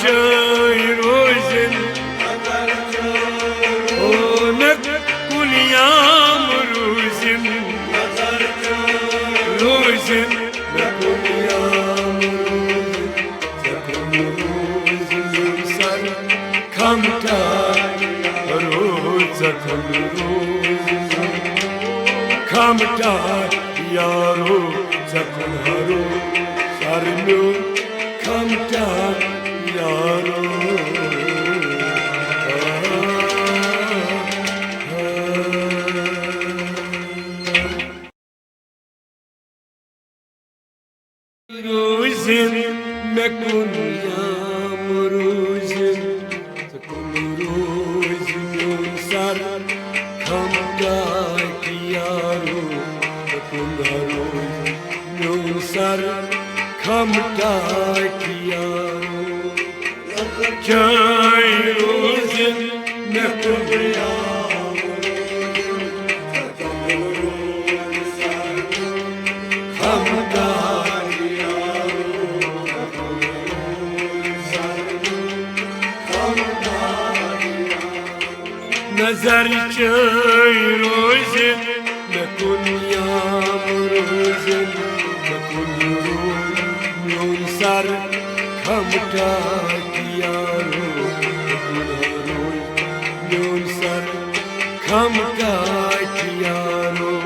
چای روزن اونک کلیام روزن روزن نکلیام روزن سر کمتا روز کمتا یارو زکن هرو سرنو کمتا یارو روزن نکن یام روزن زکن روزن سر کمتا یارو زکن هرو سر کمتا یارو چای روزن نکن یام کمتا نظر چای روزن نکن یام روزن نکن روزن سر کمتا یارو نکن سر کمتا یارو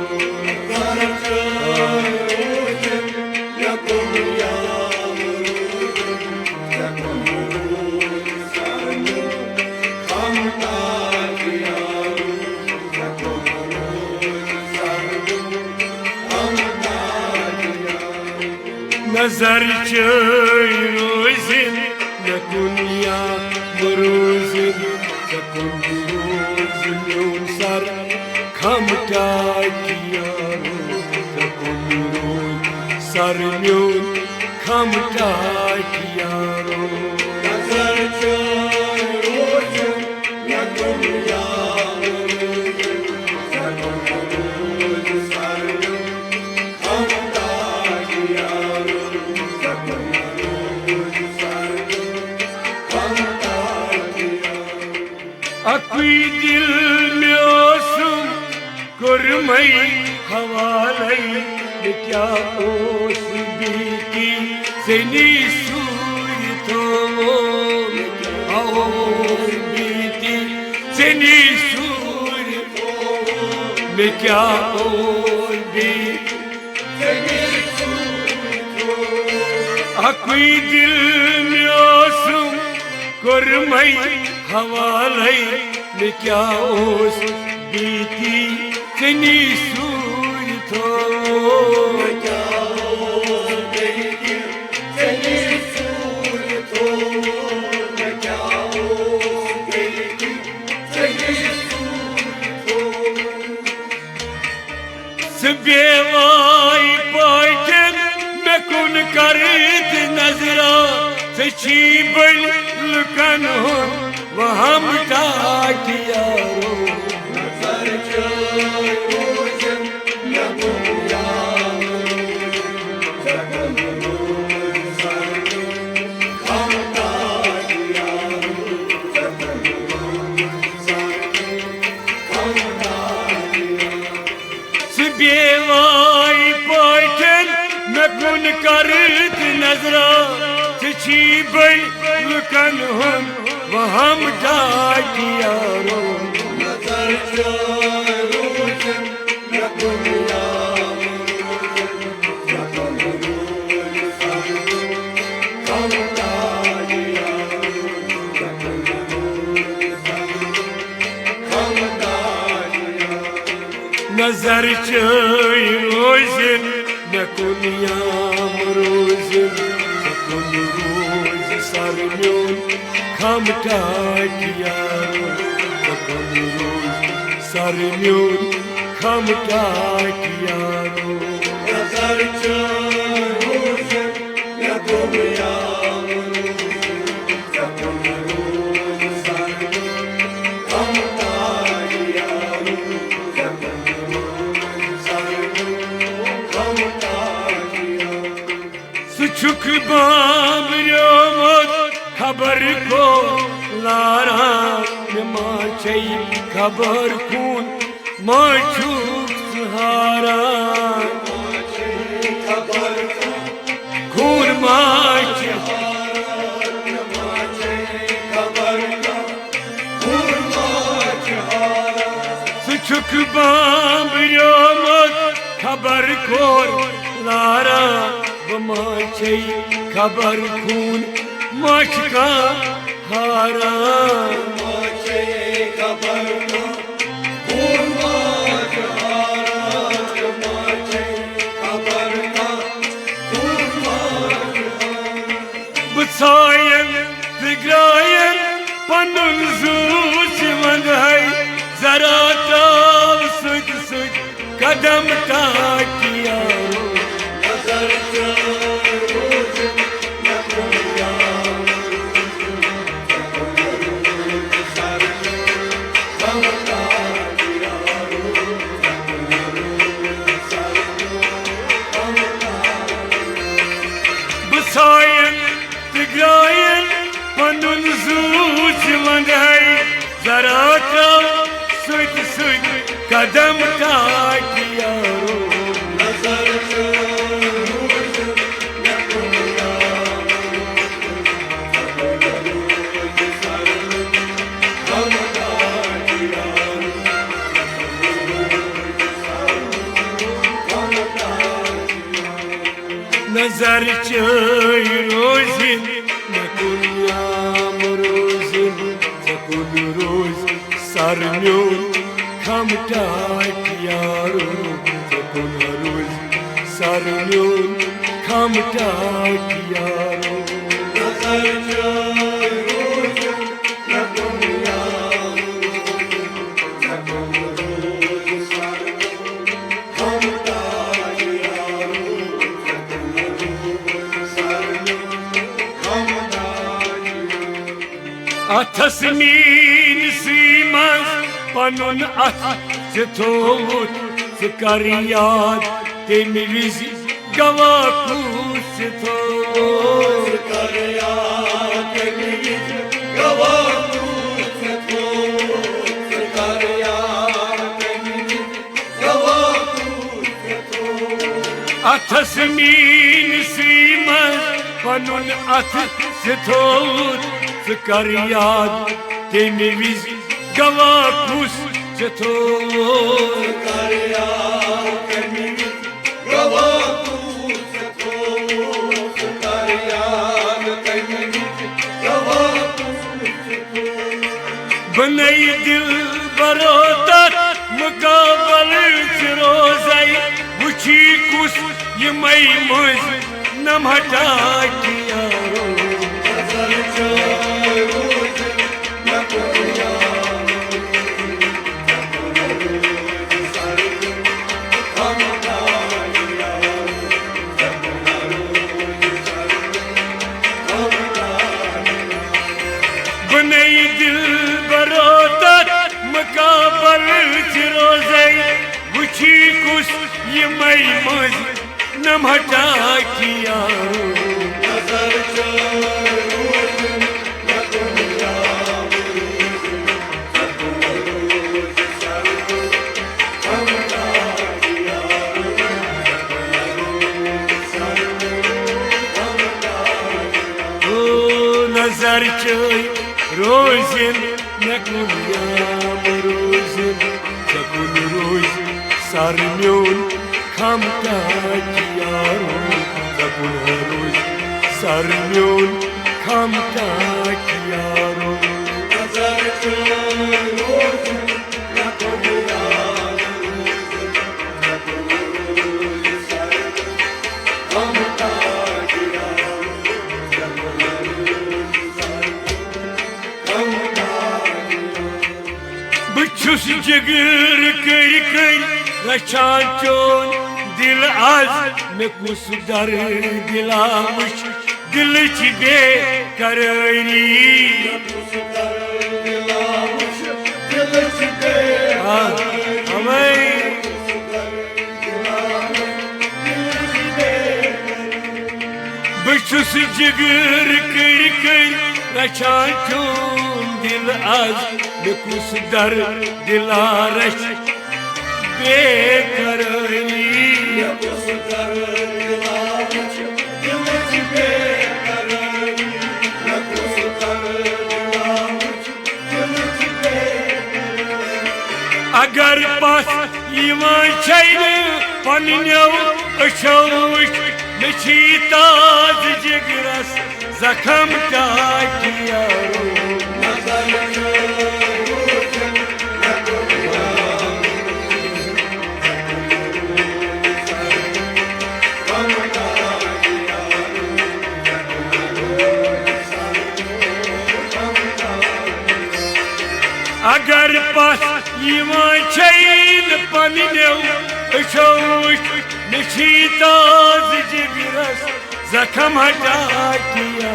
نظر چای روزن نکن یام روزن نکن روزن سر کمتا یارو نکن روز سر میون کمتا یارو نظر چای روزن نکن یام अक्वी दिल में ओसुम कुरमई हवालई क्या ओस बीती सेनी सूरी तो आओस बीती सेनी सूरी में क्या ओस बीती अक्वी दिल में ओसुम कुरमई हवालई में क्या ओस बीती सनी सूर थो क्या ओस बीती सनी सूर थो क्या ओस बीती सनी सूर थो सबेवाई पाजन में कुन करत नजरा सची बल लुकन हो वहाँ मिटा यारो नजर चोय रोशन नकुन यारो जगन रोशन कमता यारो जगन रोशन कमता सिबेवाई पाइटन नकुन करत नजरा सची बल लुकन हो वहाँ मिटा यारो नजर चोय रोशन नकुन यारो जगन रोशन कमता यारो जगन रोशन कमता नजर चोय रोशन नकुन याम रोशन जगन रोशन सर म्योन कमता यारो जगन रोशन सर म्योन कमता यारो नजर चोय रोशन नकुन यारो जगन रोशन सर कमता यारो जगन रोशन कमता सुचुक बाम खबर को लारा माचे खबर खून माचूक सहारा खून माच सुचुक बाबरियोमत खबर कोर लारा माचे खबर खून माच का हारा माचे खबर खून माच हारा माचे खबर खून माच बसायन दिग्रायन पनुन जूच मंदहै जरा ताव सुध सुध कदम टाकिया नजर बसायन दिग्रायन पनुन जूच मंदहै जरा ताव सुध सुध कदम टाकिया नजर नजर चोय रोजिन नकुन याम रोजिन नकुन रोज सरम्योन खमटाक यारो नकुन रोज सरम्योन खमटाक यारो नजर चोय रोजिन नकुन याम रोजिन नकुन रोज सरम्योन खमटाक यारो अथस मीन सीमस पनुन अथ थोत कर याद तेम विज गवाकूस थोत कर याद तेम विज गवाकूस थोत कर याद तेम विज गवाकूस थोत अथस मीन सीमस पनुन अथ थोत कर याद तेम विज गवाकूस थोत कर याद तेम विज गवाकूस थोत कर याद तेम विज गवाकूस थोत बनई दिल बरोतर मुकाबल रोज़ै वुची कुस यमई मुझ नमहटा किया बनई दिल बरोतर मुकाबल रोज़ै वुची कुस यमई मुझ नमहटा किया नजर चोय रोजिन नकुन याम रोजिन नकुन रोज सरम्योन खमटाक यारो नकुन रोज सरम्योन खमटाक यारो नजर चोय रोजिन नकुन याम रोजिन नकुन रोज सरम्योन खमटाक यारो बचुस जिगर कर कर रचान चोन दिल आज में कुछ दर दिलामुश दिल चिबे कररी हमें बचुस जिगर कर कर रचान चून दिल आज में कुछ दर दिला रच बेकरारी अगर पास ईमान चाहिए पन्नियों अशोक नची ताज जिगरस जख्म टाकिया अगर पास ईमान चाहिए पन्नियों अशोक नची ताज जिगरस जख्म टाकिया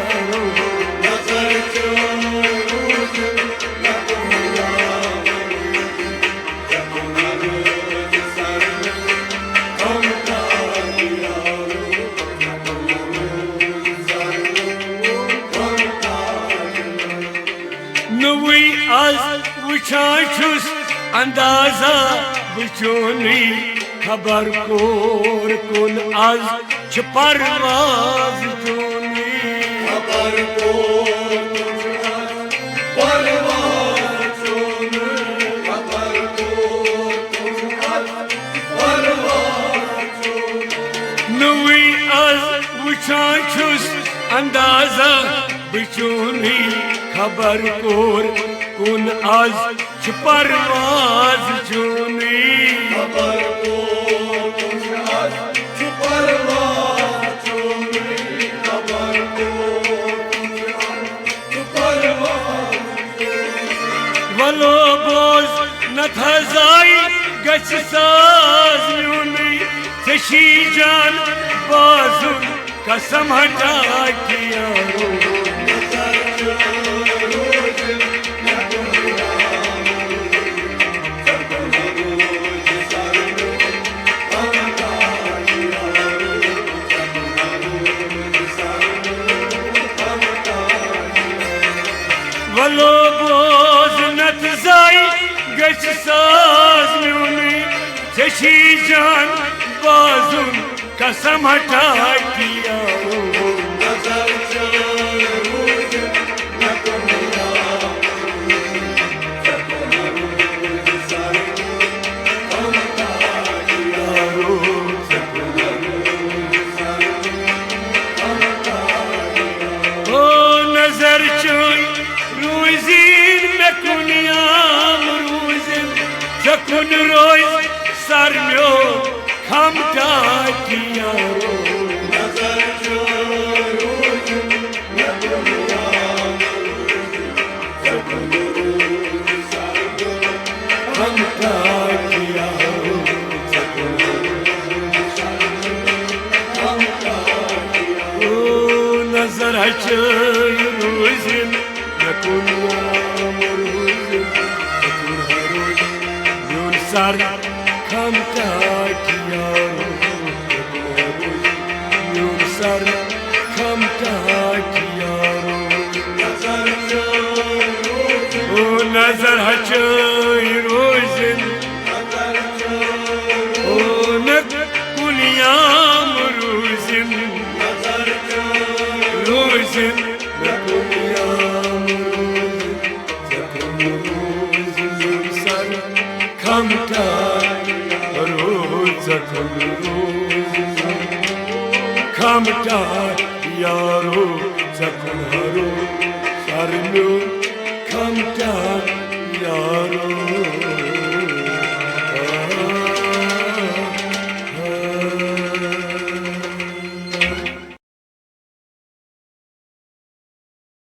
नुई आज वुचाचुस अंदाजा बुचोनी खबर कोर कुन आज परवाज चोनी खबर कोर परवाज चोनी खबर कोर परवाज चोनी नुई आज वुचाचुस अंदाजा बुचोनी खबर कोर कुन आज परवाज चोनी खबर वलो बोज न थजाई गच साज यूनी सशी जान बाजुन कसम हटा किया वलो बोज नत जाई गच साज म्यूनी शशि जान बाजुन कसम हटा किया ओ नजर चोई रूज़ीन में कुनियाम रूज़ीन जकुन रोई सर म्यो खम टाकिया नजर चोई रूज़ीन में कुनियाम जकुन रोई सर म्यो खम टाकिया ओ नजर चोई रूज़ीन सर खम टाकिया सर खम टाकिया ओ नजर हचोई रोज़िन ओ न कुनियाम रोज़िन रोज़िन खमटा यारो जखनारो शर्म्यो खमटा यारो